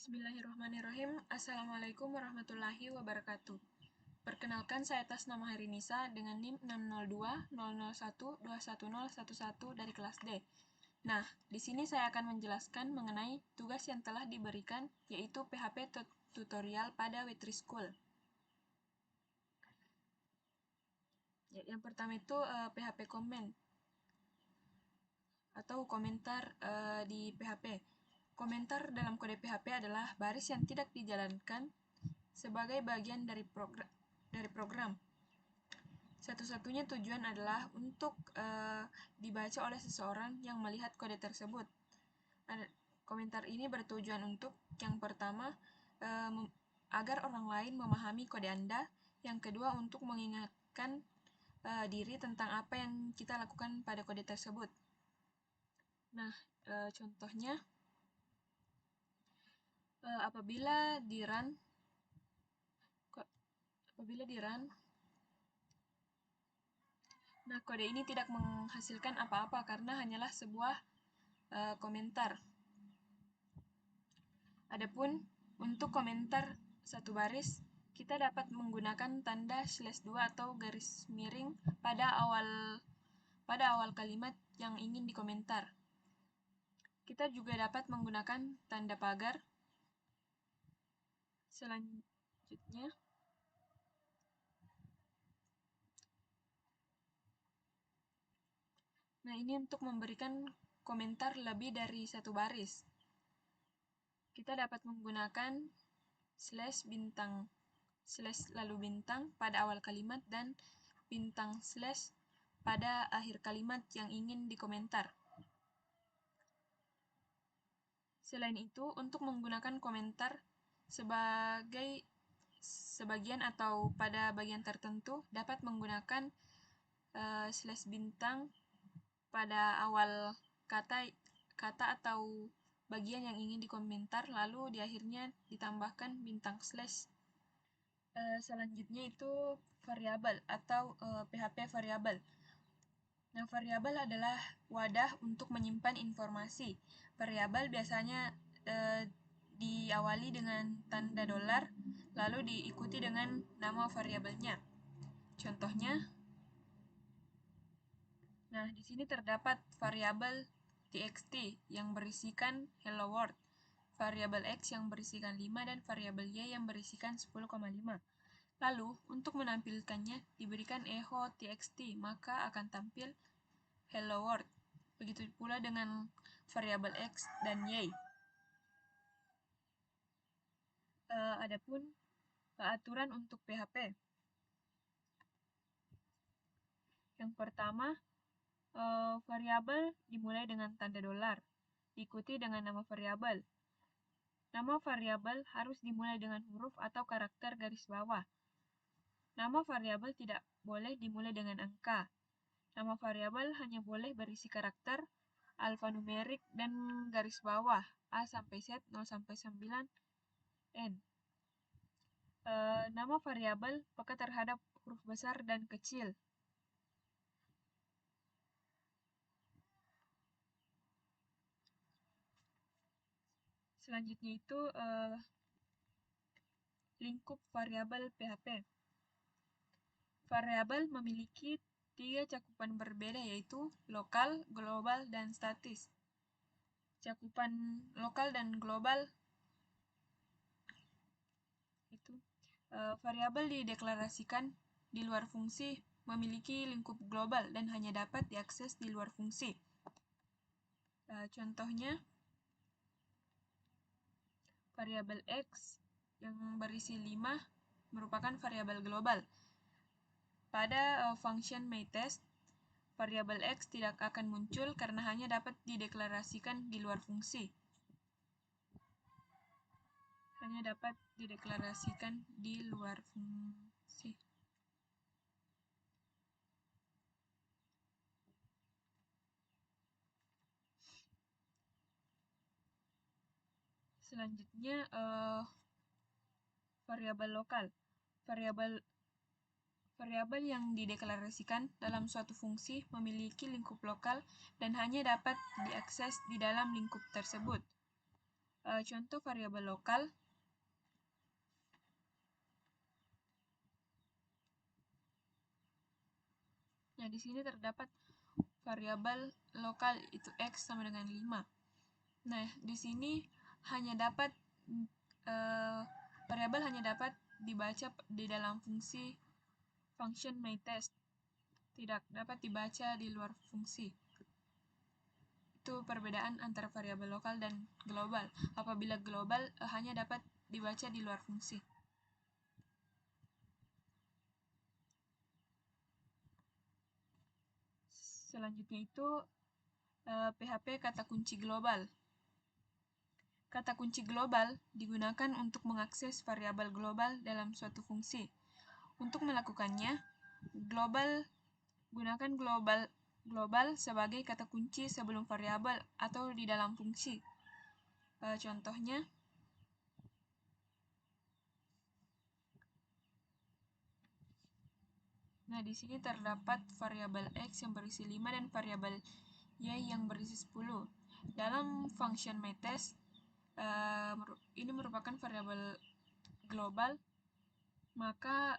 Bismillahirrahmanirrahim. Assalamualaikum warahmatullahi wabarakatuh. Perkenalkan, saya atas nama Harinisa dengan NIM 60200121011 dari kelas D. Nah, di sini saya akan menjelaskan mengenai tugas yang telah diberikan, yaitu PHP tutorial pada Wetri School. Yang pertama itu PHP comment atau komentar di PHP. Komentar dalam kode PHP adalah baris yang tidak dijalankan sebagai bagian dari program. Satu-satunya tujuan adalah untuk dibaca oleh seseorang yang melihat kode tersebut. Komentar ini bertujuan untuk, yang pertama, agar orang lain memahami kode Anda. Yang kedua, untuk mengingatkan diri tentang apa yang kita lakukan pada kode tersebut. Nah, contohnya, apabila di run, nah kode ini tidak menghasilkan apa-apa karena hanyalah sebuah komentar. Adapun untuk komentar satu baris, kita dapat menggunakan tanda /2 atau garis miring pada awal kalimat yang ingin dikomentar. Kita juga dapat menggunakan tanda pagar. Selanjutnya, nah ini untuk memberikan komentar lebih dari satu baris. Kita dapat menggunakan /lalu bintang pada awal kalimat dan bintang/ pada akhir kalimat yang ingin dikomentar. Selain itu, untuk menggunakan komentar sebagian atau pada bagian tertentu, dapat menggunakan /bintang pada awal kata atau bagian yang ingin dikomentar, lalu di akhirnya ditambahkan bintang /. Selanjutnya itu variabel atau PHP variabel. Nah, variabel adalah wadah untuk menyimpan informasi. Variabel biasanya diawali dengan tanda $, lalu diikuti dengan nama variabelnya. Contohnya, nah di sini terdapat variabel txt yang berisikan hello world, variabel x yang berisikan 5, dan variabel y yang berisikan 10,5. Lalu, untuk menampilkannya, diberikan echo txt, maka akan tampil hello world. Begitu pula dengan variabel x dan y. Adapun aturan untuk PHP. Yang pertama, variabel dimulai dengan tanda $, diikuti dengan nama variabel. Nama variabel harus dimulai dengan huruf atau karakter garis bawah. Nama variabel tidak boleh dimulai dengan angka. Nama variabel hanya boleh berisi karakter alfanumerik dan garis bawah A sampai Z, 0 sampai 9, N. Nama variabel peka terhadap huruf besar dan kecil. Selanjutnya itu lingkup variabel PHP. Variabel memiliki 3 cakupan berbeda, yaitu lokal, global, dan statis. Cakupan lokal dan global itu variabel dideklarasikan di luar fungsi memiliki lingkup global dan hanya dapat diakses di luar fungsi. Contohnya, variabel x yang berisi 5 merupakan variabel global. Pada function myTest, variabel x tidak akan muncul karena hanya dapat dideklarasikan di luar fungsi. Selanjutnya, variabel lokal. Variabel yang dideklarasikan dalam suatu fungsi memiliki lingkup lokal dan hanya dapat diakses di dalam lingkup tersebut. Contoh variabel lokal. Nah, di sini terdapat variabel lokal itu X sama dengan 5. Nah, di sini hanya dapat variabel hanya dapat dibaca di dalam fungsi function myTest, tidak dapat dibaca di luar fungsi. Itu perbedaan antara variabel lokal dan global. Apabila global hanya dapat dibaca di luar fungsi. Selanjutnya itu PHP kata kunci global. Kata kunci global digunakan untuk mengakses variabel global dalam suatu fungsi. Untuk melakukannya, gunakan global sebagai kata kunci sebelum variabel atau di dalam fungsi. Contohnya, nah di sini terdapat variabel X yang berisi 5 dan variabel Y yang berisi 10. Dalam function myTest, ini merupakan variabel global, maka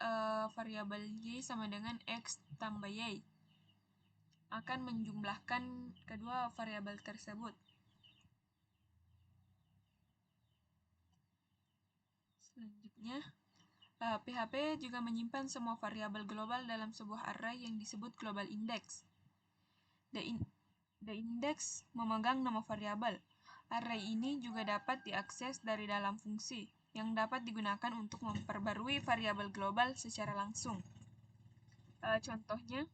variabel Y sama dengan X tambah Y akan menjumlahkan kedua variabel tersebut. Selanjutnya, PHP juga menyimpan semua variabel global dalam sebuah array yang disebut global index. The index memegang nama variabel. Array ini juga dapat diakses dari dalam fungsi, yang dapat digunakan untuk memperbarui variabel global secara langsung. Contohnya,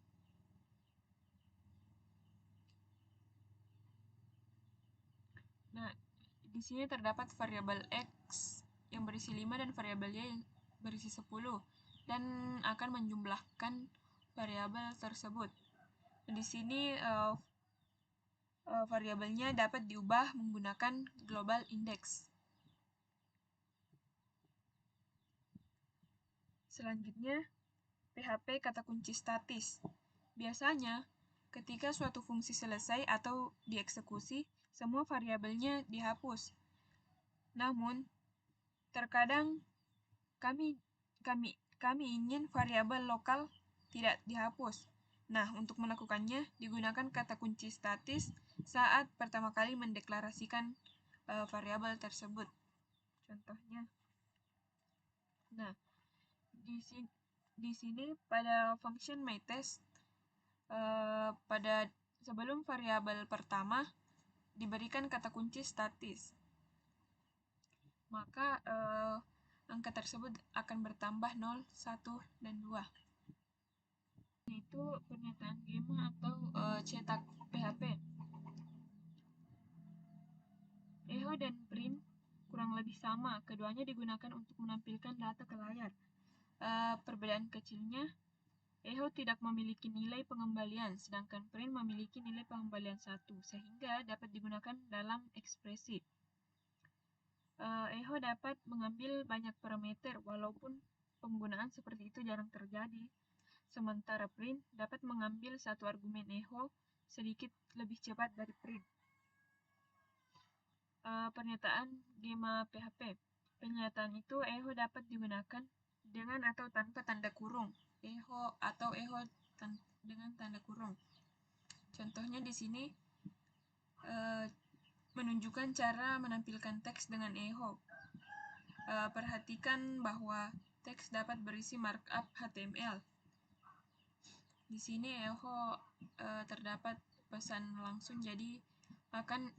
nah, di sini terdapat variabel X yang berisi 5 dan variabel Y yang berisi 10 dan akan menjumlahkan variabel tersebut. Di sini variabelnya dapat diubah menggunakan global index. Selanjutnya, PHP kata kunci statis. Biasanya, ketika suatu fungsi selesai atau dieksekusi, semua variabelnya dihapus. Namun, terkadang kami ingin variabel lokal tidak dihapus. Nah, untuk melakukannya, digunakan kata kunci statis saat pertama kali mendeklarasikan variabel tersebut. Contohnya, nah, di sini pada function myTest, pada sebelum variabel pertama diberikan kata kunci statis, maka angka tersebut akan bertambah 0, 1, dan 2. Yaitu pernyataan gema atau cetak PHP. Echo dan print kurang lebih sama, keduanya digunakan untuk menampilkan data ke layar. Perbedaan kecilnya, echo tidak memiliki nilai pengembalian, sedangkan print memiliki nilai pengembalian 1, sehingga dapat digunakan dalam ekspresi. Echo dapat mengambil banyak parameter, walaupun penggunaan seperti itu jarang terjadi. Sementara print dapat mengambil satu argumen echo sedikit lebih cepat dari print. Pernyataan gema PHP. Pernyataan itu echo dapat digunakan dengan atau tanpa tanda kurung. Echo atau echo dengan tanda kurung. Contohnya di sini menunjukkan cara menampilkan teks dengan echo. Perhatikan bahwa teks dapat berisi markup HTML. Di sini echo terdapat pesan langsung, jadi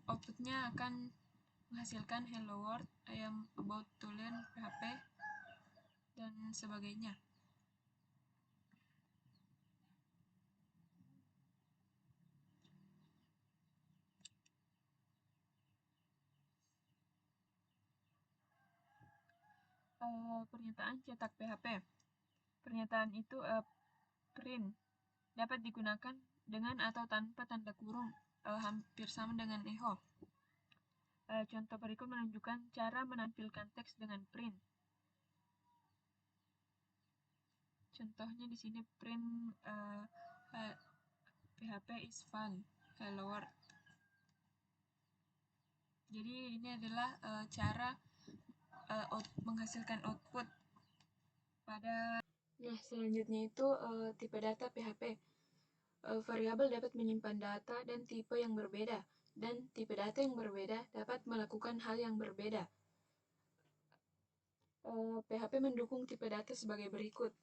outputnya akan menghasilkan hello world, I am about to learn PHP, dan sebagainya. Pernyataan cetak PHP. Pernyataan itu print dapat digunakan dengan atau tanpa tanda kurung, hampir sama dengan echo. Contoh berikut menunjukkan cara menampilkan teks dengan print. Contohnya di sini print PHP is fun, hello world. Jadi ini adalah cara menghasilkan output pada. Nah, selanjutnya itu tipe data PHP. Variabel dapat menyimpan data dan tipe yang berbeda, dan tipe data yang berbeda dapat melakukan hal yang berbeda. PHP mendukung tipe data sebagai berikut.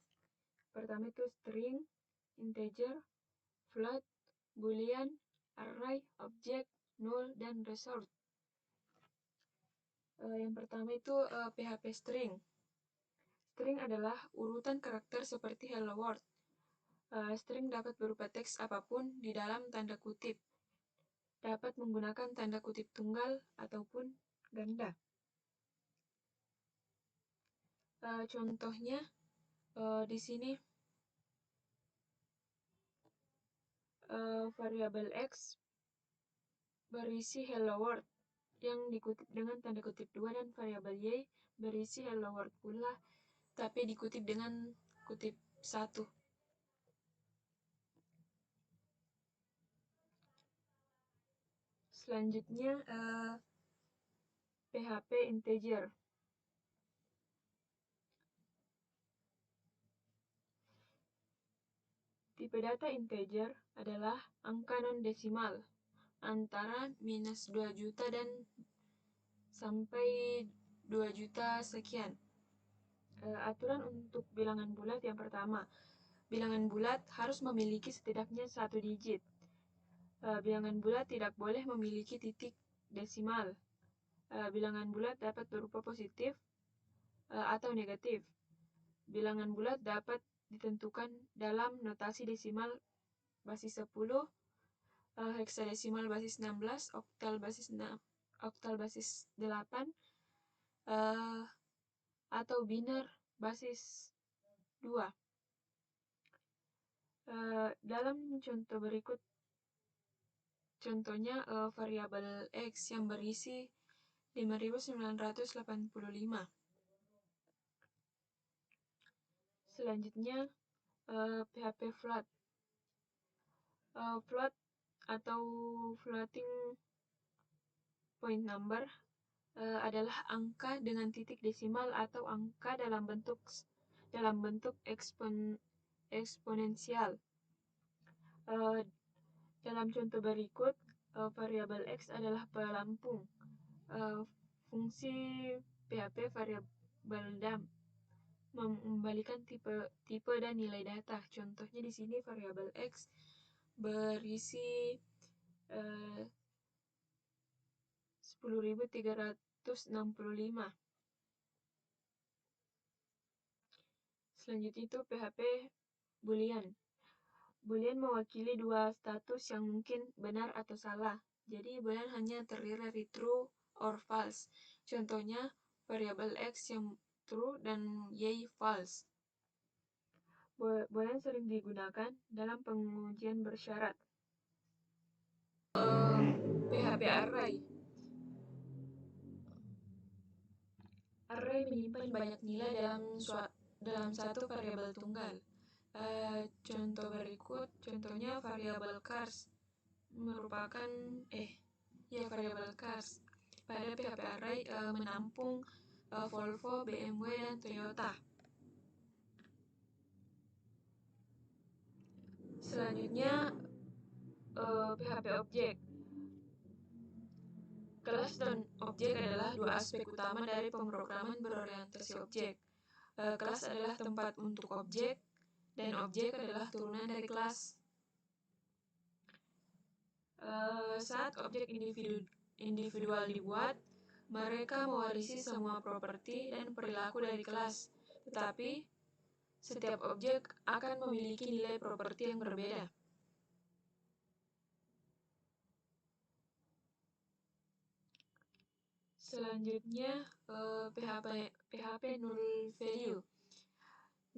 Pertama itu string, integer, float, boolean, array, object, null, dan result. Yang pertama itu PHP string. String adalah urutan karakter seperti hello world. String dapat berupa teks apapun di dalam tanda kutip. Dapat menggunakan tanda kutip tunggal ataupun ganda. Contohnya di sini variabel x berisi hello world yang dikutip dengan tanda kutip 2, dan variabel y berisi hello world pula tapi dikutip dengan kutip 1. Selanjutnya PHP integer. Tipe data integer adalah angka non-desimal antara minus 2 juta dan sampai 2 juta sekian. Aturan untuk bilangan bulat yang pertama, bilangan bulat harus memiliki setidaknya 1 digit. Bilangan bulat tidak boleh memiliki titik desimal. Bilangan bulat dapat berupa positif atau negatif. Bilangan bulat dapat ditentukan dalam notasi desimal basis 10, heksadesimal basis 16, oktal basis 8, atau biner basis 2. Dalam contoh berikut, contohnya variabel x yang berisi 5985. Selanjutnya PHP float. Float atau floating point number adalah angka dengan titik desimal atau angka dalam bentuk eksponensial. Dalam contoh berikut, variabel x adalah pelampung. Fungsi PHP variabel dam mengembalikan tipe dan nilai data. Contohnya di sini variabel x berisi 10.365. Selanjutnya itu PHP boolean. Boolean mewakili dua status yang mungkin benar atau salah. Jadi boolean hanya terdiri dari true or false. Contohnya variabel x yang true dan y false. Boolean sering digunakan dalam pengujian bersyarat. PHP array. Array menyimpan banyak nilai dalam satu variabel tunggal. Contoh berikut, contohnya variabel cars merupakan variabel cars. Pada PHP array menampung Volvo, BMW, dan Toyota. Selanjutnya PHP objek. Kelas dan objek adalah dua aspek utama dari pemrograman berorientasi objek. Kelas adalah tempat untuk objek, dan objek adalah turunan dari kelas. Saat objek individual dibuat, mereka mewarisi semua properti dan perilaku dari kelas, tetapi setiap objek akan memiliki nilai properti yang berbeda. Selanjutnya PHP null value.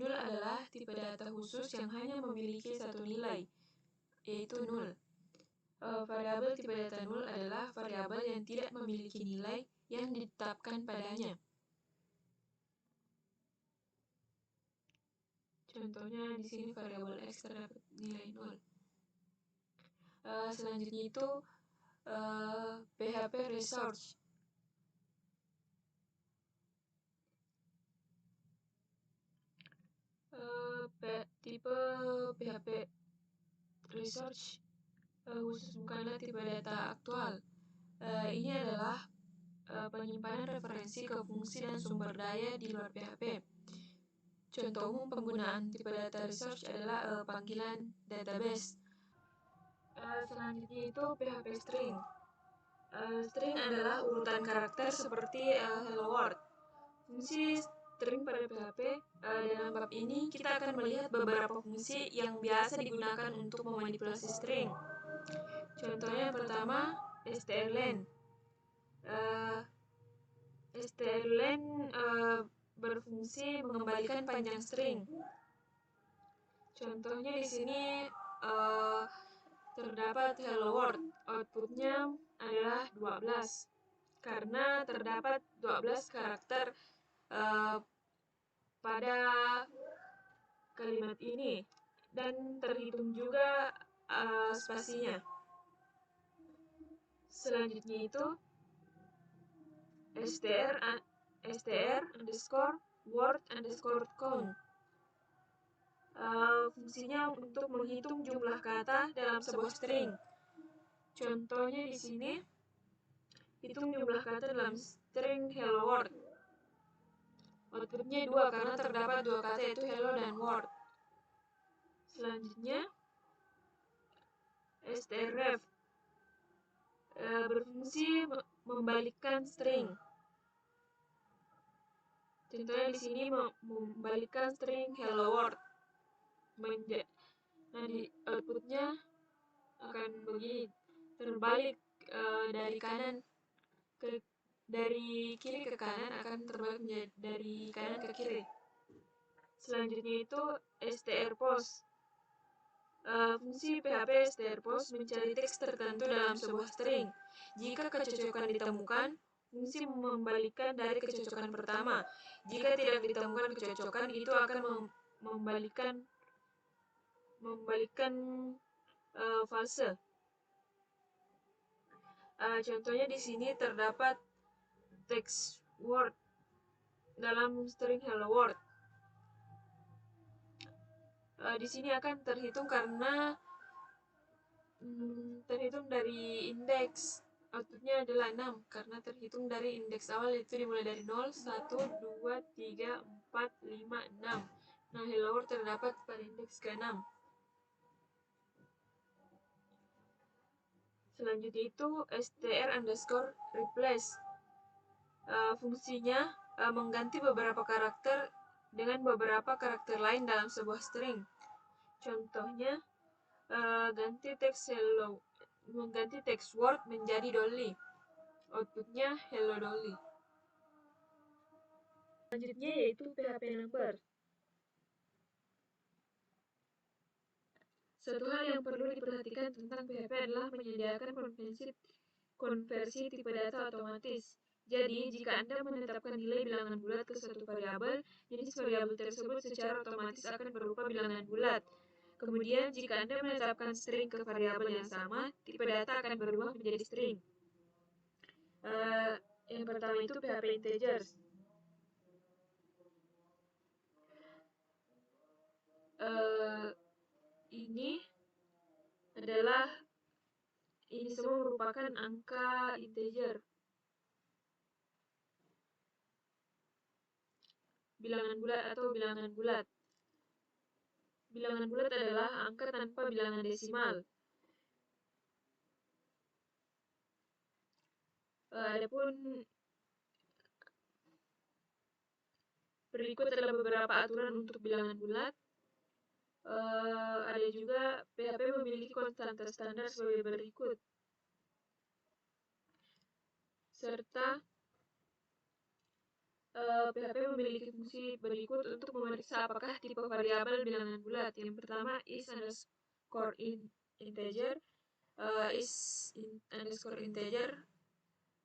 Null adalah tipe data khusus yang hanya memiliki satu nilai, yaitu null. Variabel tipe data null adalah variabel yang tidak memiliki nilai yang ditetapkan padanya. Contohnya di sini variabel x terdapat nilai 0. Selanjutnya itu PHP research. tipe PHP Research khusus bukanlah tipe data aktual. Ini adalah penyimpanan referensi ke fungsi dan sumber daya di luar PHP. Contoh umum penggunaan tipe data research adalah panggilan database. Selanjutnya itu PHP string. String adalah urutan karakter seperti hello world. Fungsi string pada PHP, dalam bab ini kita akan melihat beberapa fungsi yang biasa digunakan untuk memanipulasi string. Contohnya yang pertama, strlen. Strlen berfungsi mengembalikan panjang string. Contohnya di sini terdapat hello world, outputnya adalah 12 karena terdapat 12 karakter pada kalimat ini dan terhitung juga spasinya. Selanjutnya itu str underscore word underscore count. Fungsinya untuk menghitung jumlah kata dalam sebuah string. Contohnya di sini, hitung jumlah kata dalam string hello world. Outputnya 2 karena terdapat 2 kata yaitu hello dan world. Selanjutnya, strref berfungsi membalikkan string. Contohnya di sini membalikkan string hello world. Nanti outputnya akan begini, terbalik dari kiri ke kanan akan terbalik dari kanan ke kiri. Selanjutnya itu strpost. Fungsi PHP strpost mencari teks tertentu dalam sebuah string. Jika kecocokan ditemukan, fungsi membalikkan dari kecocokan pertama. Jika tidak ditemukan kecocokan, itu akan membalikkan false. Contohnya di sini terdapat text word dalam string hello world. Di sini akan terhitung karena terhitung dari indeks. Outputnya adalah 6 karena terhitung dari indeks awal, yaitu dimulai dari 0, 1, 2, 3, 4, 5, 6. Nah, hello world terdapat pada indeks ke-6. Selanjutnya itu str underscore replace. Fungsinya mengganti beberapa karakter dengan beberapa karakter lain dalam sebuah string. Contohnya, mengganti teks word menjadi dolly. Outputnya hello dolly. Selanjutnya yaitu PHP number. Satu hal yang perlu diperhatikan tentang PHP adalah menyediakan konversi tipe data otomatis. Jadi, jika Anda menetapkan nilai bilangan bulat ke suatu variabel, jenis variabel tersebut secara otomatis akan berupa bilangan bulat. Kemudian, jika Anda menetapkan string ke variabel yang sama, tipe data akan berubah menjadi string. Yang pertama itu PHP integers. Ini semua merupakan angka integer. Bilangan bulat atau bilangan bulat. Bilangan bulat adalah angka tanpa bilangan desimal. Adapun berikut adalah beberapa aturan untuk bilangan bulat. Ada juga PHP memiliki konstanta standar sebagai berikut. Serta PHP memiliki fungsi berikut untuk memeriksa apakah tipe variabel bilangan bulat. Yang pertama is underscore integer,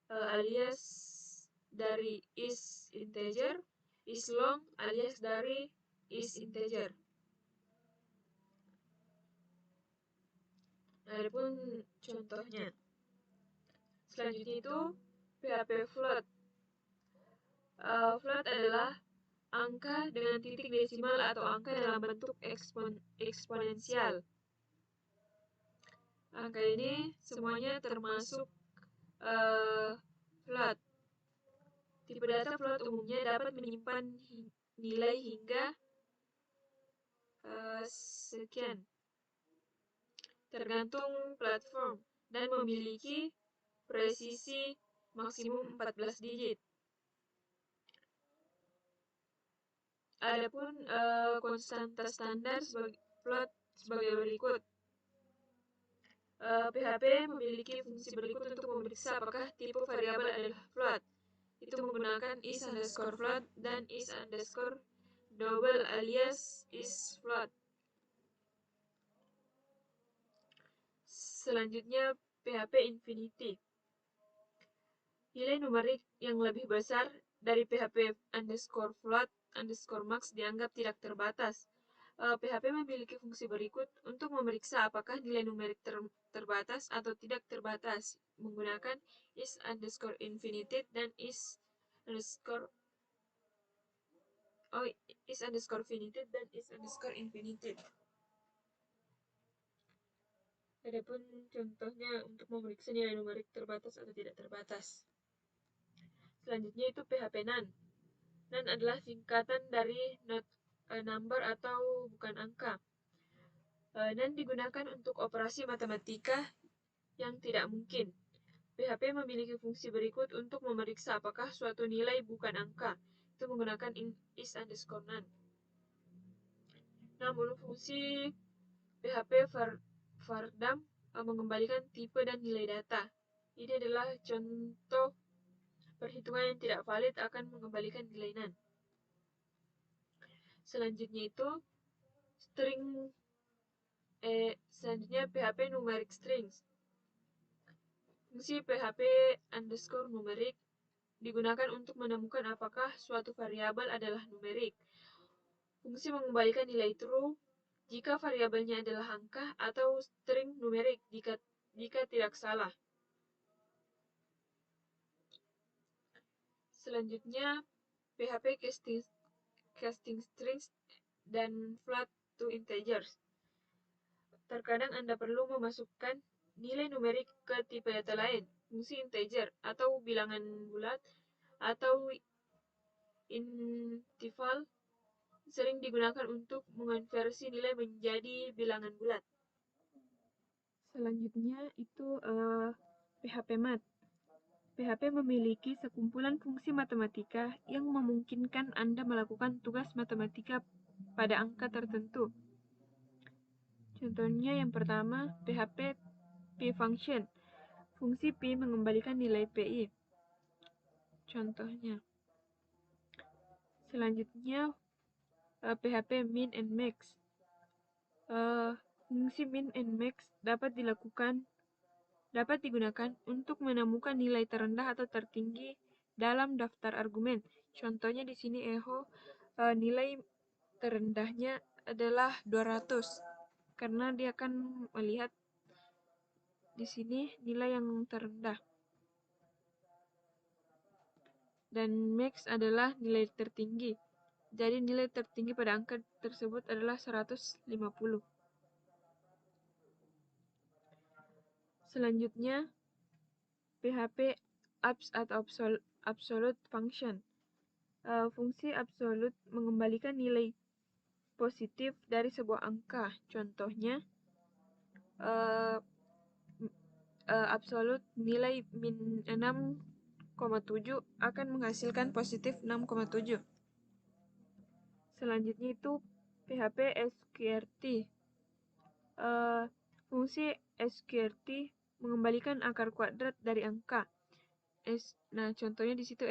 alias dari is integer, is long alias dari is integer. Adapun contohnya. Selanjutnya itu PHP float. Float adalah angka dengan titik desimal atau angka dalam bentuk eksponensial. Angka ini semuanya termasuk float. Tipe data float umumnya dapat menyimpan nilai hingga sekian, tergantung platform, dan memiliki presisi maksimum 14 digit. Adapun konstanta standar float sebagai berikut. PHP memiliki fungsi berikut untuk memeriksa apakah tipe variabel adalah float. Itu menggunakan is_float dan is_double alias is_float. Selanjutnya PHP infinity. Nilai numerik yang lebih besar dari PHP_float_max dianggap tidak terbatas. PHP memiliki fungsi berikut untuk memeriksa apakah nilai numerik terbatas atau tidak terbatas menggunakan is_infinity dan is_finite. Adapun contohnya untuk memeriksa nilai numerik terbatas atau tidak terbatas. Selanjutnya itu PHP NaN. NaN adalah singkatan dari not a number atau bukan angka. NaN digunakan untuk operasi matematika yang tidak mungkin. PHP memiliki fungsi berikut untuk memeriksa apakah suatu nilai bukan angka. Itu menggunakan is_NaN. Namun fungsi PHP var_dump mengembalikan tipe dan nilai data. Ini adalah contoh perhitungan yang tidak valid akan mengembalikan nilai NaN. Selanjutnya itu PHP numeric strings. Fungsi PHP_numerik digunakan untuk menemukan apakah suatu variabel adalah numerik. Fungsi mengembalikan nilai true jika variabelnya adalah angka atau string numerik jika tidak salah. Selanjutnya PHP casting strings dan float to integers. Terkadang Anda perlu memasukkan nilai numerik ke tipe data lain, fungsi integer atau bilangan bulat atau interval sering digunakan untuk mengonversi nilai menjadi bilangan bulat. Selanjutnya itu PHP Math. PHP memiliki sekumpulan fungsi matematika yang memungkinkan Anda melakukan tugas matematika pada angka tertentu. Contohnya yang pertama, PHP P-function. Fungsi P mengembalikan nilai PI. Contohnya. Selanjutnya, PHP min and max. Fungsi min and max dapat digunakan untuk menemukan nilai terendah atau tertinggi dalam daftar argumen. Contohnya di sini nilai terendahnya adalah 200 karena dia akan melihat di sini nilai yang terendah. Dan max adalah nilai tertinggi. Jadi nilai tertinggi pada angka tersebut adalah 150. Selanjutnya, PHP abs atau absolute function. Fungsi absolute mengembalikan nilai positif dari sebuah angka. Contohnya, absolute nilai min 6,7 akan menghasilkan positif 6,7. Selanjutnya itu PHP SQRT. Fungsi SQRT mengembalikan akar kuadrat dari angka. Nah, contohnya di situ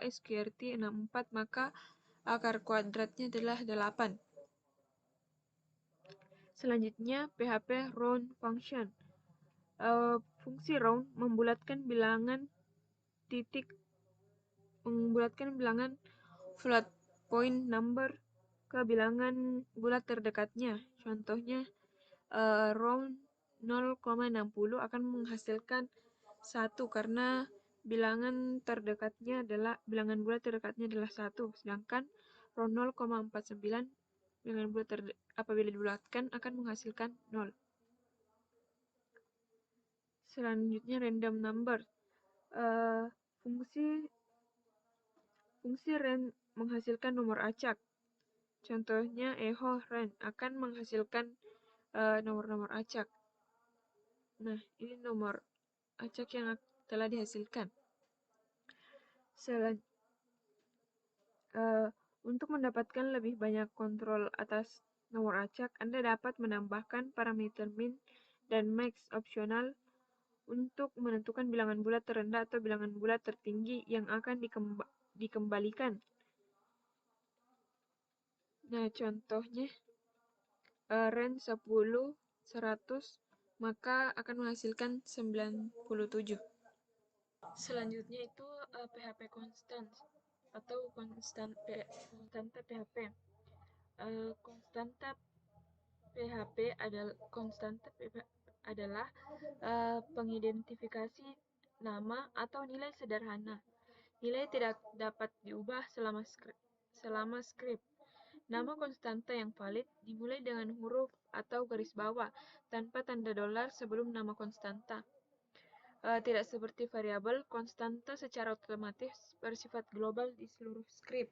SQRT 64, maka akar kuadratnya adalah 8. Selanjutnya PHP round function. Fungsi round membulatkan bilangan float point number ke bilangan bulat terdekatnya. Contohnya round 0,60 akan menghasilkan 1 karena bilangan bulat terdekatnya adalah 1, sedangkan row 0,49 dengan bulat apabila dibulatkan akan menghasilkan 0. Selanjutnya random number. Fungsi ren menghasilkan nomor acak. Contohnya echo ren akan menghasilkan nomor-nomor acak. Nah, ini nomor acak yang telah dihasilkan. Untuk mendapatkan lebih banyak kontrol atas nomor acak, Anda dapat menambahkan parameter min dan max opsional untuk menentukan bilangan bulat terendah atau bilangan bulat tertinggi yang akan dikembalikan. Nah, contohnya range 10, 100, maka akan menghasilkan 97. Selanjutnya itu PHP konstan atau konstanta PHP. Konstanta PHP adalah pengidentifikasi nama atau nilai sederhana. Nilai tidak dapat diubah selama script. Nama konstanta yang valid dimulai dengan huruf atau garis bawah tanpa tanda dolar sebelum nama konstanta. Tidak seperti variabel, konstanta secara otomatis bersifat global di seluruh script.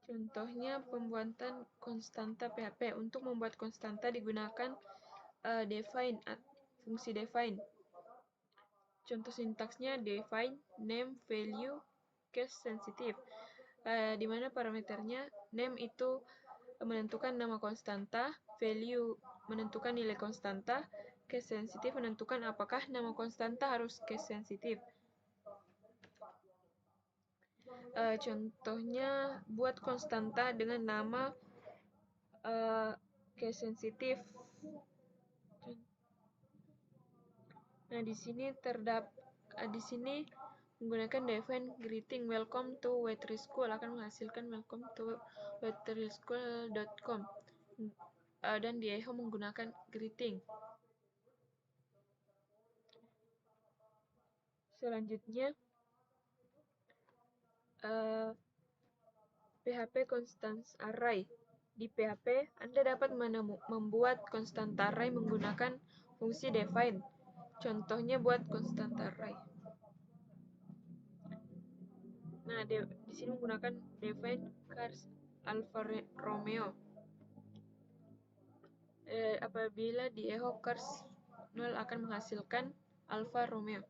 Contohnya pembuatan konstanta PHP. Untuk membuat konstanta digunakan define, fungsi define. Contoh sintaksnya define, name, value, case sensitive. Di mana parameternya name itu menentukan nama konstanta, value menentukan nilai konstanta, case sensitive menentukan apakah nama konstanta harus case sensitive. Contohnya buat konstanta dengan nama case sensitive. Nah, di sini menggunakan define greeting welcome to Wetri School akan menghasilkan welcome to wetrischool.com. Dan di echo menggunakan greeting. Selanjutnya PHP constants array. Di PHP, Anda dapat membuat constanta array menggunakan fungsi define. Contohnya buat constanta array. Nah, di sini menggunakan define cars Alfa Romeo. Apabila di echo cars 0 akan menghasilkan Alfa Romeo.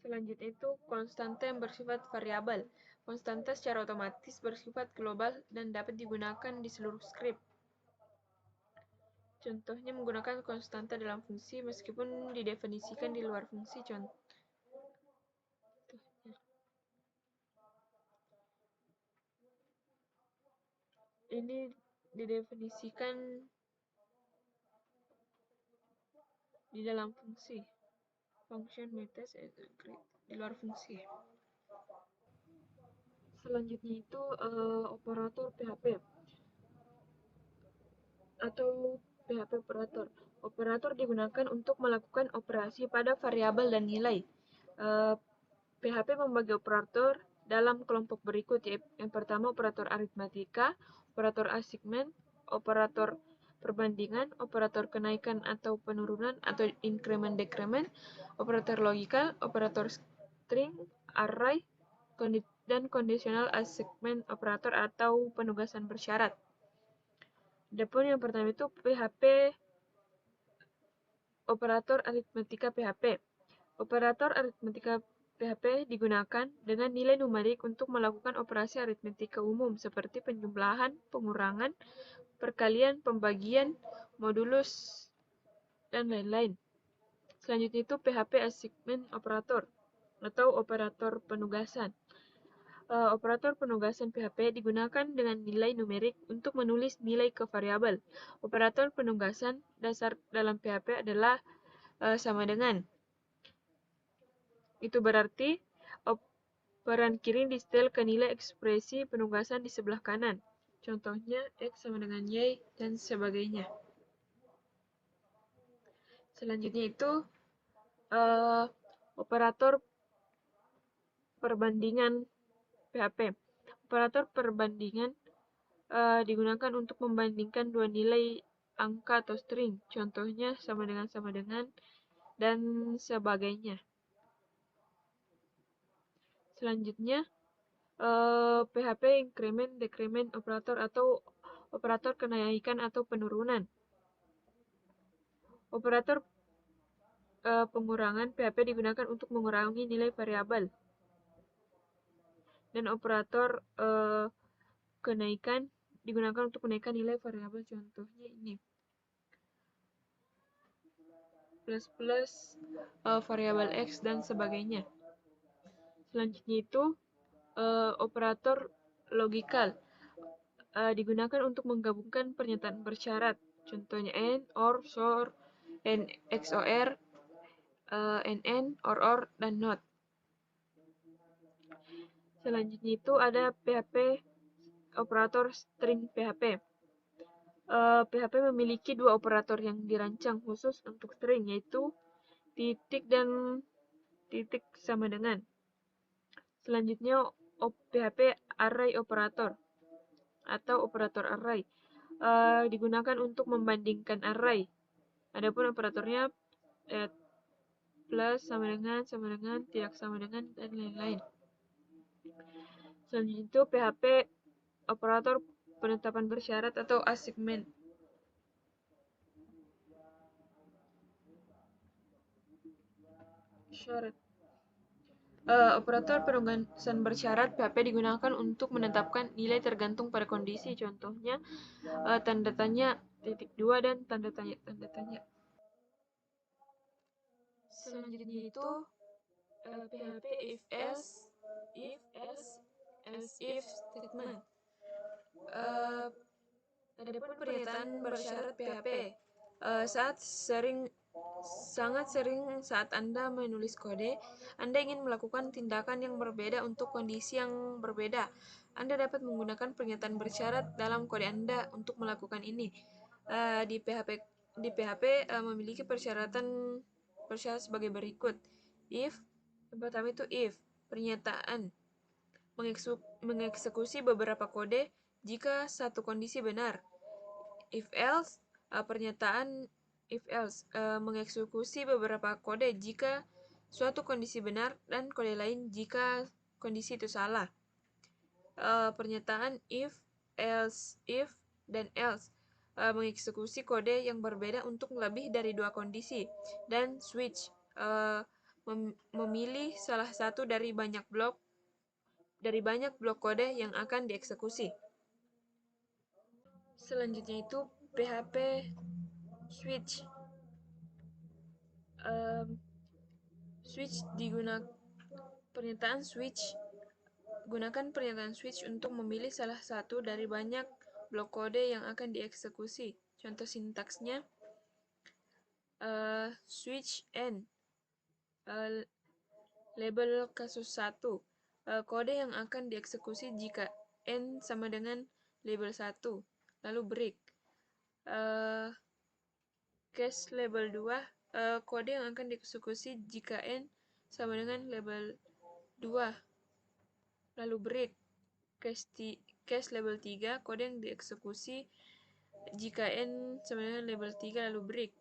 Selanjutnya itu konstanta yang bersifat variabel. Konstanta secara otomatis bersifat global dan dapat digunakan di seluruh script. Contohnya menggunakan konstanta dalam fungsi meskipun didefinisikan di luar fungsi. Ini didefinisikan di dalam fungsi. Function methods di luar fungsi. Selanjutnya itu operator PHP atau PHP operator. Operator digunakan untuk melakukan operasi pada variabel dan nilai. PHP membagi operator dalam kelompok berikut, yaitu yang pertama operator aritmatika, operator assignment, operator perbandingan, operator kenaikan atau penurunan atau increment decrement, operator logikal, operator string, array, dan conditional assignment operator atau penugasan bersyarat. Adapun yang pertama itu PHP operator aritmatika PHP. Operator aritmatika PHP digunakan dengan nilai numerik untuk melakukan operasi aritmatika umum seperti penjumlahan, pengurangan, perkalian, pembagian, modulus, dan lain-lain. Selanjutnya itu PHP assignment operator atau operator penugasan. Operator penugasan PHP digunakan dengan nilai numerik untuk menulis nilai ke variabel. Operator penugasan dasar dalam PHP adalah sama dengan. Itu berarti operan kiri disetel ke nilai ekspresi penugasan di sebelah kanan. Contohnya X sama dengan Y dan sebagainya. Selanjutnya itu Operator perbandingan PHP. Operator perbandingan digunakan untuk membandingkan dua nilai angka atau string. Contohnya sama dengan, dan sebagainya. Selanjutnya, PHP increment, decrement operator atau operator kenaikan atau penurunan. Operator pengurangan PHP digunakan untuk mengurangi nilai variabel. Dan operator kenaikan digunakan untuk menaikkan nilai variabel. Contohnya ini. Plus variabel X dan sebagainya. Selanjutnya itu operator logikal digunakan untuk menggabungkan pernyataan bersyarat. Contohnya AND, OR, SOR, and XOR, NN, OR, dan NOT. Selanjutnya itu ada PHP operator string PHP. PHP memiliki dua operator yang dirancang khusus untuk string, yaitu titik dan titik sama dengan. Selanjutnya PHP array operator atau operator array digunakan untuk membandingkan array. Adapun operatornya plus, sama dengan, tidak sama dengan, dan lain-lain. Selanjutnya itu PHP operator penetapan bersyarat atau assignment. Syarat. Operator penugasan bersyarat PHP digunakan untuk menetapkan nilai tergantung pada kondisi. Contohnya tanda tanya, titik dua, dan tanda tanya. Selanjutnya itu PHP if else if statement. Adapun pernyataan bersyarat PHP sangat sering saat Anda menulis kode, Anda ingin melakukan tindakan yang berbeda untuk kondisi yang berbeda. Anda dapat menggunakan pernyataan bersyarat dalam kode Anda untuk melakukan ini. Di PHP memiliki persyaratan bersyarat sebagai berikut. If, yang pertama itu if, pernyataan mengeksekusi beberapa kode jika satu kondisi benar. If else, pernyataan if else mengeksekusi beberapa kode jika suatu kondisi benar dan kode lain jika kondisi itu salah. Pernyataan if, else, if, dan else mengeksekusi kode yang berbeda untuk lebih dari dua kondisi. Dan switch memilih salah satu dari banyak blok kode yang akan dieksekusi. Selanjutnya itu PHP switch. Gunakan pernyataan switch untuk memilih salah satu dari banyak blok kode yang akan dieksekusi. Contoh sintaksnya switch n, label kasus 1, kode yang akan dieksekusi jika n sama dengan label 1, lalu break. Case label 2, kode yang akan dieksekusi jika n sama dengan label 2, lalu break. Case label 3, kode yang dieksekusi jika n sama dengan label 3, lalu break.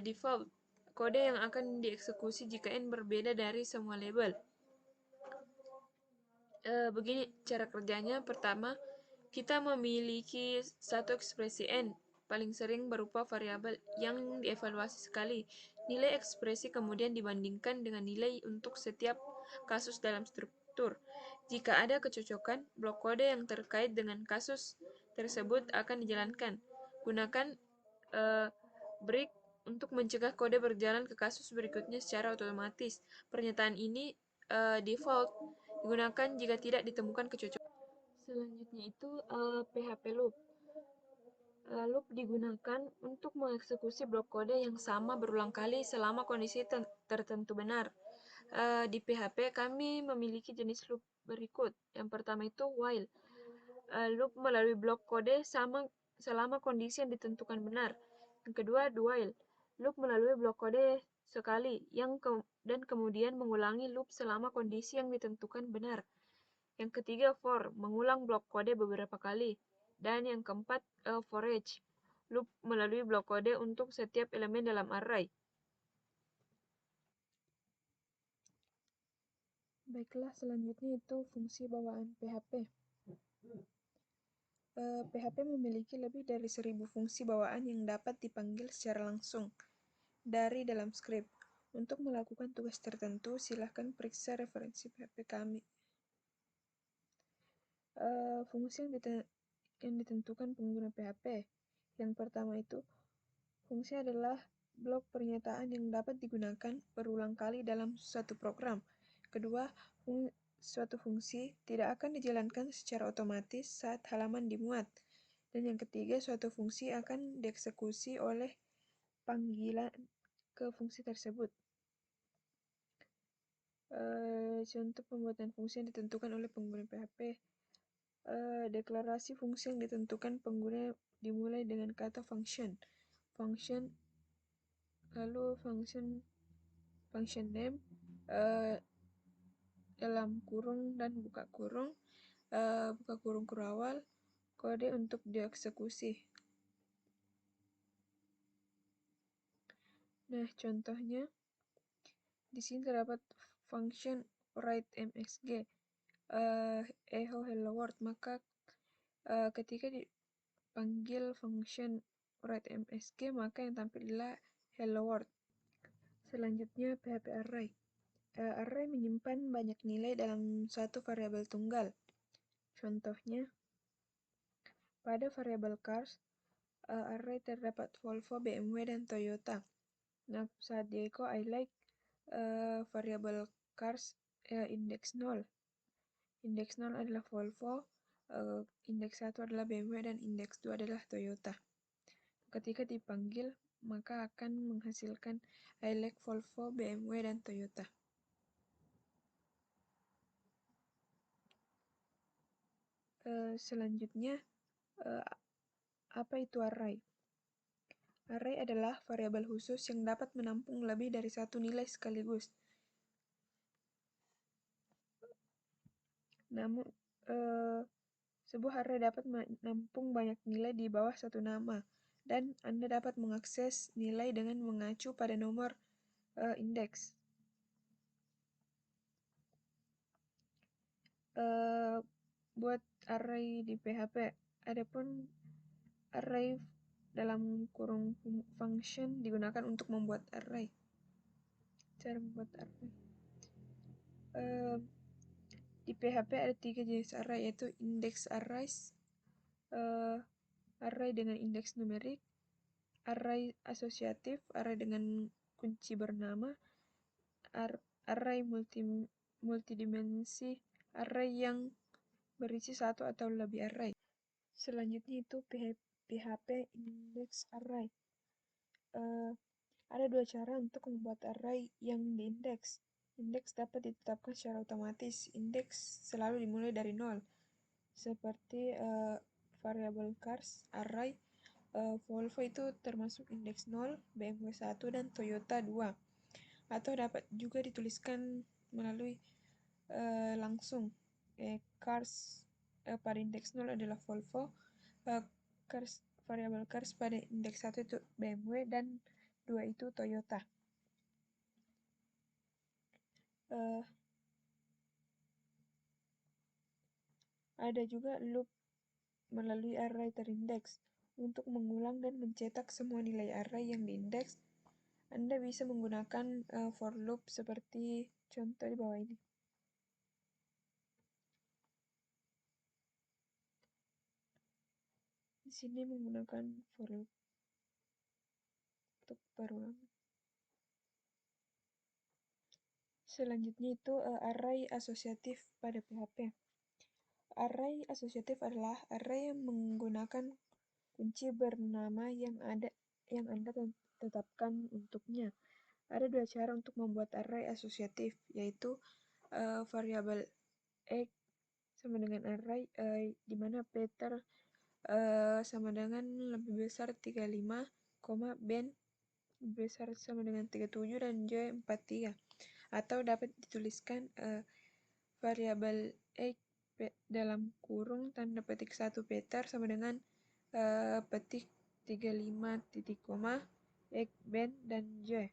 Default, kode yang akan dieksekusi jika n berbeda dari semua label. Begini cara kerjanya. Pertama, kita memiliki satu ekspresi n, paling sering berupa variabel yang dievaluasi sekali. Nilai ekspresi kemudian dibandingkan dengan nilai untuk setiap kasus dalam struktur. Jika ada kecocokan, blok kode yang terkait dengan kasus tersebut akan dijalankan. Gunakan break untuk mencegah kode berjalan ke kasus berikutnya secara otomatis. Pernyataan ini default digunakan jika tidak ditemukan kecocokan. Selanjutnya itu PHP loop. Loop digunakan untuk mengeksekusi blok kode yang sama berulang kali selama kondisi tertentu benar. Di PHP kami memiliki jenis loop berikut. Yang pertama itu while. Loop melalui blok kode selama kondisi yang ditentukan benar. Yang kedua, do while. Loop melalui blok kode sekali dan kemudian mengulangi loop selama kondisi yang ditentukan benar. Yang ketiga, for, mengulang blok kode beberapa kali. Dan yang keempat, for each, loop melalui blok kode untuk setiap elemen dalam array. Baiklah, selanjutnya itu fungsi bawaan PHP. PHP memiliki lebih dari 1000 fungsi bawaan yang dapat dipanggil secara langsung dari dalam skrip. Untuk melakukan tugas tertentu, silahkan periksa referensi PHP kami. Fungsi yang ditentukan pengguna PHP. Yang pertama itu, fungsi adalah blok pernyataan yang dapat digunakan berulang kali dalam suatu program. Kedua, suatu fungsi tidak akan dijalankan secara otomatis saat halaman dimuat. Dan yang ketiga, suatu fungsi akan dieksekusi oleh panggilan ke fungsi tersebut. Contoh pembuatan fungsi yang ditentukan oleh pengguna PHP. Deklarasi fungsi yang ditentukan pengguna dimulai dengan kata function. Function, lalu function name, dalam kurung dan buka kurung kurawal, kode untuk dieksekusi. Nah, contohnya di sini terdapat function write_msg, echo hello world. Maka ketika dipanggil function write_msg, maka yang tampil adalah hello world. Selanjutnya, PHP array. Array menyimpan banyak nilai dalam satu variabel tunggal. Contohnya, pada variabel cars, array terdapat Volvo, BMW, dan Toyota. Nah, saat di echo I like variabel cars indeks 0. Indeks 0 adalah Volvo, indeks 1 adalah BMW, dan indeks 2 adalah Toyota. Ketika dipanggil, maka akan menghasilkan I like Volvo, BMW, dan Toyota. Selanjutnya, apa itu array? Array adalah variabel khusus yang dapat menampung lebih dari satu nilai sekaligus. Namun, sebuah array dapat menampung banyak nilai di bawah satu nama, dan Anda dapat mengakses nilai dengan mengacu pada nomor indeks. Buat array di PHP, adapun array dalam kurung function digunakan untuk membuat array. Cara membuat array. Di PHP ada 3 jenis array, yaitu index arrays, array dengan indeks numerik, array asosiatif, array dengan kunci bernama, array multidimensi, array yang berisi satu atau lebih array. Selanjutnya itu PHP index array. Ada dua cara untuk membuat array yang diindeks. Indeks dapat ditetapkan secara otomatis. Indeks selalu dimulai dari 0. Seperti variabel cars array, Volvo itu termasuk indeks 0, BMW 1, dan Toyota 2. Atau dapat juga dituliskan melalui langsung. Cars pada indeks 0 adalah Volvo, variabel cars pada indeks 1 itu BMW, dan 2 itu Toyota. Ada juga loop melalui array terindeks. Untuk mengulang dan mencetak semua nilai array yang diindeks, Anda bisa menggunakan for loop seperti contoh di bawah ini. Di sini menggunakan for loop untuk perulangan. Selanjutnya itu array asosiatif pada PHP. Array asosiatif adalah array yang menggunakan kunci bernama yang Anda tetapkan untuknya. Ada dua cara untuk membuat array asosiatif, yaitu variabel x sama dengan array di mana Peter sama dengan lebih besar 35, ben besar sama dengan 37 dan J 43. Atau dapat dituliskan variabel X dalam kurung tanda petik 1 Peter sama dengan petik 35 titik koma X Ben dan J.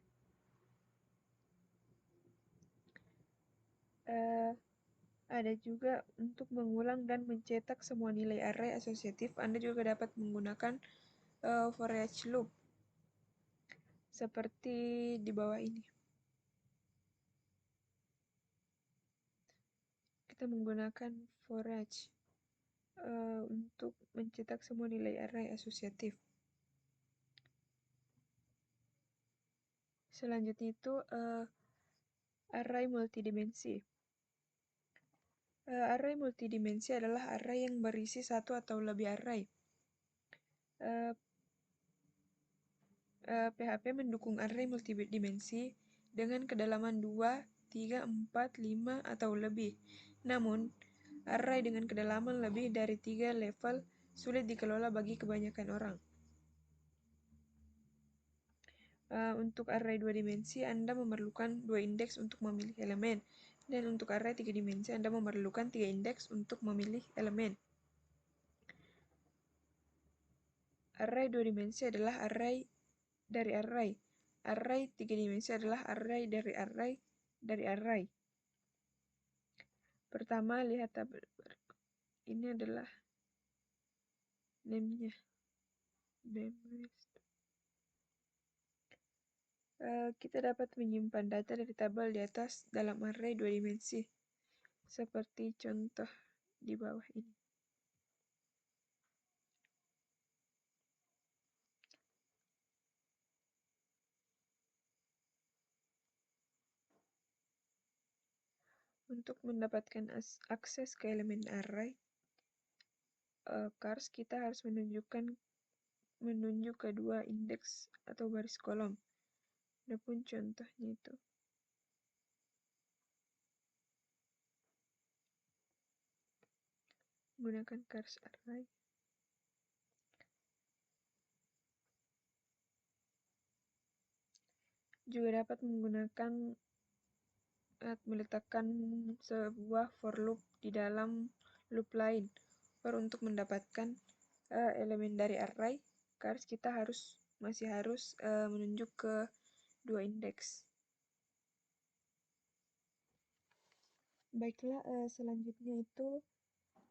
Ada juga untuk mengulang dan mencetak semua nilai array asosiatif, Anda juga dapat menggunakan for each loop seperti di bawah ini. Kita menggunakan for each untuk mencetak semua nilai array asosiatif. Selanjutnya itu array multidimensi. Array multidimensi adalah array yang berisi satu atau lebih array. PHP mendukung array multidimensi dengan kedalaman 2, 3, 4, 5, atau lebih. Namun, array dengan kedalaman lebih dari 3 level sulit dikelola bagi kebanyakan orang. Untuk array 2 dimensi, Anda memerlukan 2 indeks untuk memilih elemen. Dan untuk array 3 dimensi, Anda memerlukan 3 indeks untuk memilih elemen. Array 2 dimensi adalah array dari array. Array 3 dimensi adalah array dari array dari array. Pertama, lihat tabel. Ini adalah name-nya. Kita dapat menyimpan data dari tabel di atas dalam array 2 dimensi. Seperti contoh di bawah ini. Untuk mendapatkan akses ke elemen array, cars kita harus menunjuk kedua indeks atau baris kolom. Adapun contohnya itu. Menggunakan cars array. Juga dapat meletakkan sebuah for loop di dalam loop lain. Untuk mendapatkan elemen dari array, cars kita masih harus menunjuk ke dua indeks. Baiklah, selanjutnya itu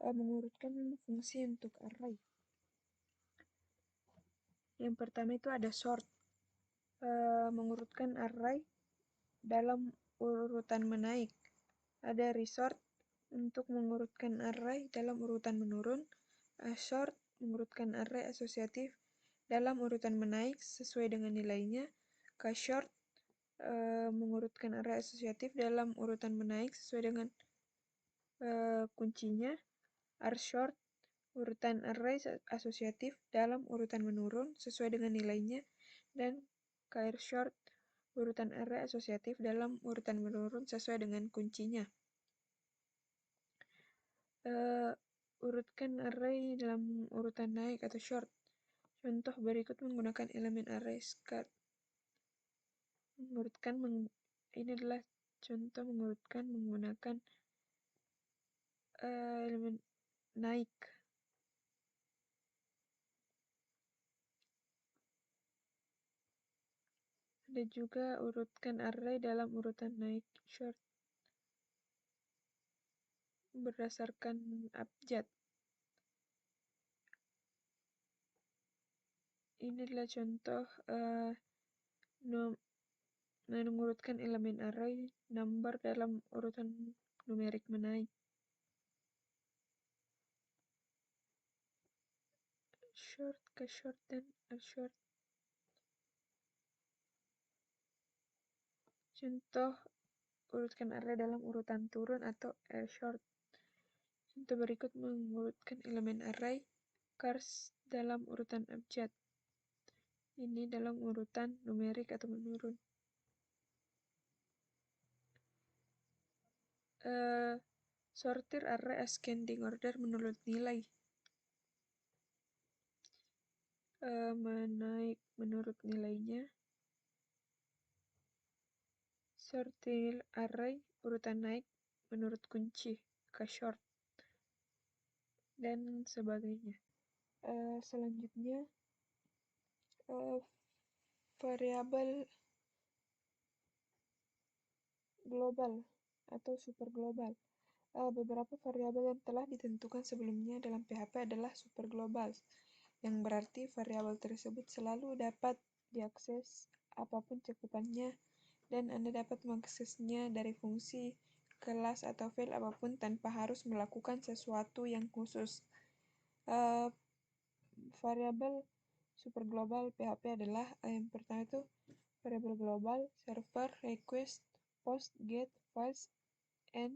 mengurutkan fungsi untuk array. Yang pertama itu ada sort. Mengurutkan array dalam urutan menaik. Ada resort untuk mengurutkan array dalam urutan menurun. Sort mengurutkan array asosiatif dalam urutan menaik sesuai dengan nilainya. K-short mengurutkan array asosiatif dalam urutan menaik sesuai dengan kuncinya. R-short urutan array asosiatif dalam urutan menurun sesuai dengan nilainya. Dan KR-short urutan array asosiatif dalam urutan menurun sesuai dengan kuncinya. Urutkan array dalam urutan naik atau short. Contoh berikut menggunakan elemen array scat. Ini adalah contoh mengurutkan menggunakan elemen naik. Ada juga urutkan array dalam urutan naik short berdasarkan abjad. Ini adalah contoh mengurutkan elemen array number dalam urutan numerik menaik. Short, K-short, dan R-short. Contoh urutkan array dalam urutan turun atau R-short. Contoh berikut mengurutkan elemen array cars dalam urutan abjad. Ini dalam urutan numerik atau menurun. Sortir array ascending order menurut nilai. Menaik menurut nilainya. sorting array, urutan naik menurut kunci, K-sort, dan sebagainya. Selanjutnya, variabel global atau super global. Beberapa variabel yang telah ditentukan sebelumnya dalam PHP adalah super global, yang berarti variabel tersebut selalu dapat diakses apapun cakupannya, dan Anda dapat mengaksesnya dari fungsi, kelas, atau file apapun tanpa harus melakukan sesuatu yang khusus. Variabel super global PHP adalah yang pertama itu variabel global, server, request, post, get, files, and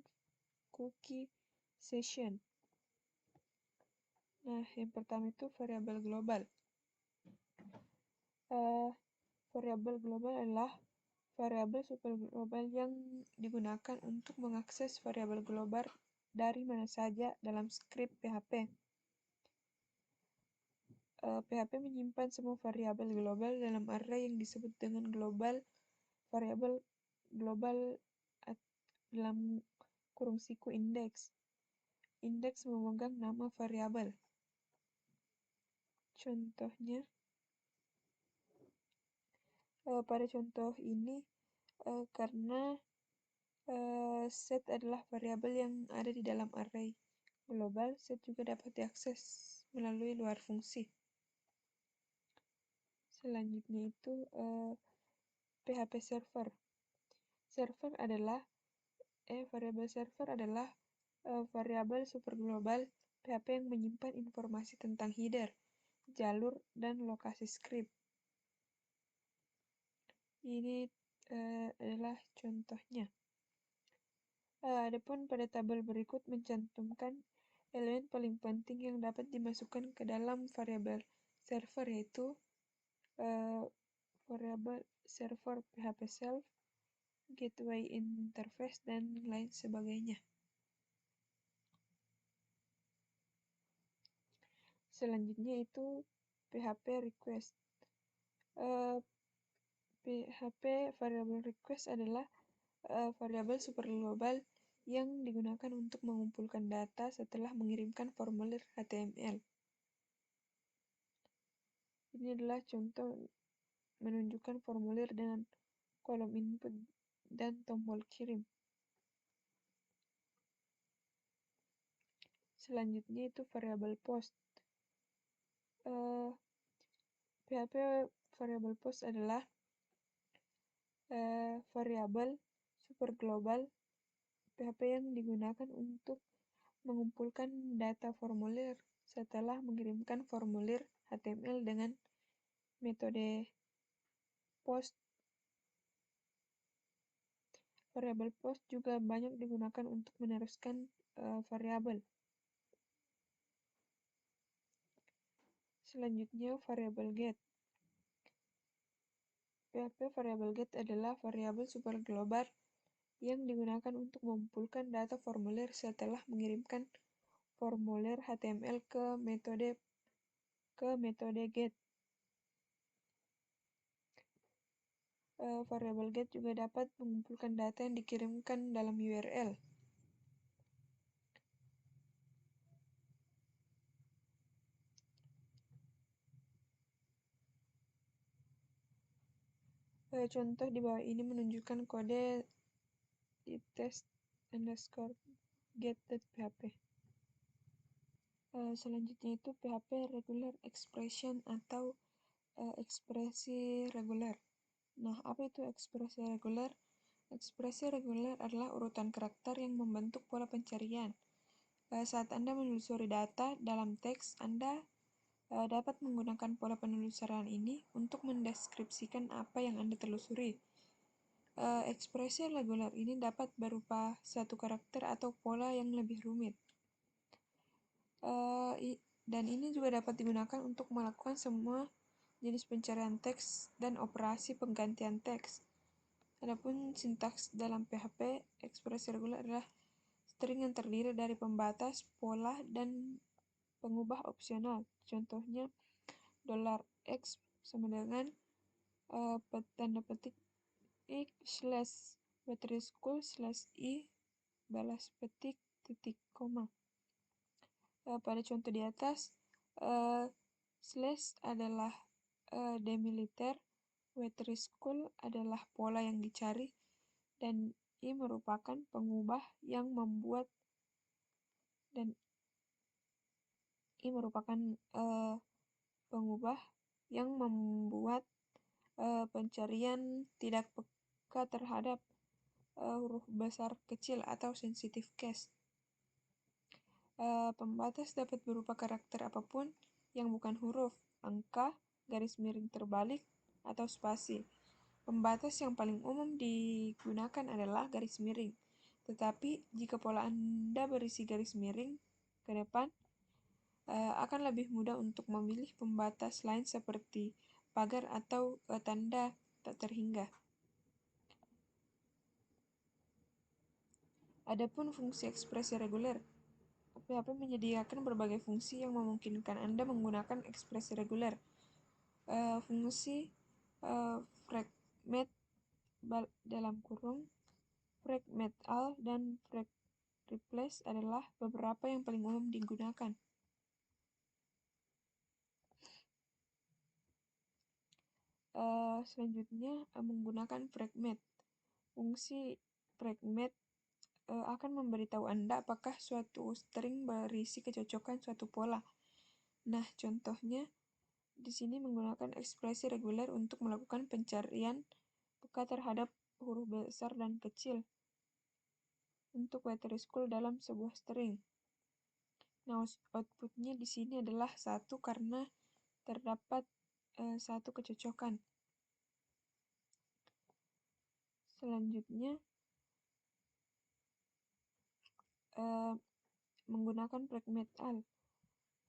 cookie, session. Nah, yang pertama itu variabel global. Variabel global adalah variabel super global yang digunakan untuk mengakses variabel global dari mana saja dalam skrip PHP. PHP menyimpan semua variabel global dalam array yang disebut dengan global variabel global dalam kurung siku indeks. Indeks memegang nama variabel. Contohnya, pada contoh ini, karena set adalah variabel yang ada di dalam array global, set juga dapat diakses melalui luar fungsi. Selanjutnya itu PHP server. Variabel server adalah variabel super global PHP yang menyimpan informasi tentang header, jalur, dan lokasi skrip. Ini adalah contohnya. Adapun pada tabel berikut mencantumkan elemen paling penting yang dapat dimasukkan ke dalam variabel server, yaitu variabel server PHP self, gateway interface, dan lain sebagainya. Selanjutnya itu PHP request. PHP variabel request adalah variabel super global yang digunakan untuk mengumpulkan data setelah mengirimkan formulir HTML. Ini adalah contoh menunjukkan formulir dengan kolom input dan tombol kirim. Selanjutnya itu variabel post. PHP variabel post adalah variabel super global PHP yang digunakan untuk mengumpulkan data formulir setelah mengirimkan formulir HTML dengan metode post. Variabel post juga banyak digunakan untuk meneruskan variabel. Selanjutnya variabel get. PHP variabel get adalah variabel super global yang digunakan untuk mengumpulkan data formulir setelah mengirimkan formulir HTML ke metode get. Variabel get juga dapat mengumpulkan data yang dikirimkan dalam URL. Contoh di bawah ini menunjukkan kode di test_get.php. Selanjutnya itu PHP regular expression atau ekspresi reguler. Nah, apa itu ekspresi reguler? Ekspresi reguler adalah urutan karakter yang membentuk pola pencarian. Saat Anda menelusuri data dalam teks, Anda dapat menggunakan pola penelusuran ini untuk mendeskripsikan apa yang Anda telusuri. Ekspresi reguler ini dapat berupa satu karakter atau pola yang lebih rumit. Dan ini juga dapat digunakan untuk melakukan semua jenis pencarian teks dan operasi penggantian teks. Adapun sintaks dalam PHP, ekspresi reguler adalah string yang terdiri dari pembatas, pola, dan pengubah opsional. Contohnya, $x sama dengan tanda petik x slash /i balas petik titik koma. Pada contoh di atas, slash adalah demiliter, /school adalah pola yang dicari, dan i merupakan pengubah yang membuat pencarian tidak peka terhadap huruf besar kecil atau sensitive case. Pembatas dapat berupa karakter apapun yang bukan huruf, angka, garis miring terbalik, atau spasi. Pembatas yang paling umum digunakan adalah garis miring. Tetapi jika pola Anda berisi garis miring ke depan, akan lebih mudah untuk memilih pembatas lain seperti pagar atau tanda tak terhingga. Adapun fungsi ekspresi reguler, PHP menyediakan berbagai fungsi yang memungkinkan Anda menggunakan ekspresi reguler. Fungsi fragment dalam kurung, fragment all, dan frag replace adalah beberapa yang paling umum digunakan. Selanjutnya, menggunakan fragment. Fungsi fragment akan memberitahu Anda apakah suatu string berisi kecocokan suatu pola. Nah, contohnya di sini menggunakan ekspresi reguler untuk melakukan pencarian peka terhadap huruf besar dan kecil untuk /school dalam sebuah string. Nah, outputnya di sini adalah 1 karena terdapat satu kecocokan. Selanjutnya, menggunakan fragment all.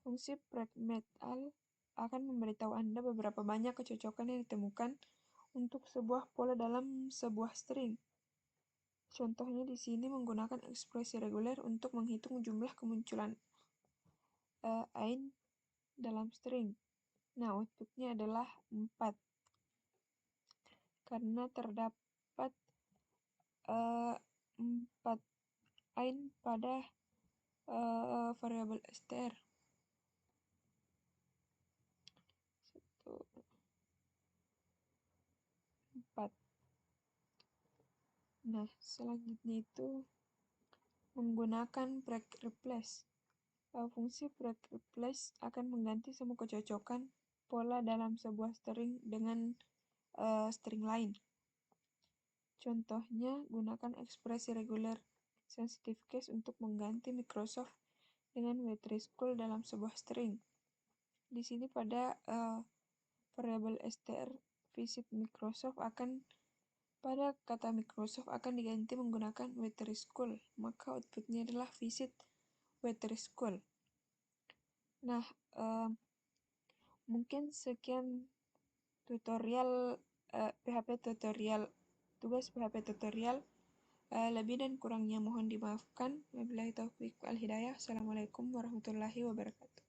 Fungsi fragment all akan memberitahu Anda beberapa banyak kecocokan yang ditemukan untuk sebuah pola dalam sebuah string. Contohnya di sini menggunakan ekspresi reguler untuk menghitung jumlah kemunculan ain dalam string. Nah, outputnya adalah 4 karena terdapat 4 ain pada variabel str. 4. Nah, selanjutnya itu menggunakan frag replace. Fungsi frag replace akan mengganti semua kecocokan pola dalam sebuah string dengan string lain. Contohnya, gunakan ekspresi reguler sensitive case untuk mengganti Microsoft dengan /school dalam sebuah string. Di sini pada variabel str visit Microsoft pada kata Microsoft akan diganti menggunakan /school, maka outputnya adalah visit /school. Nah, mungkin sekian tutorial PHP tutorial, tugas PHP tutorial. Lebih dan kurangnya mohon dimaafkan. Wabillahi taufiq wal hidayah. Assalamualaikum warahmatullahi wabarakatuh.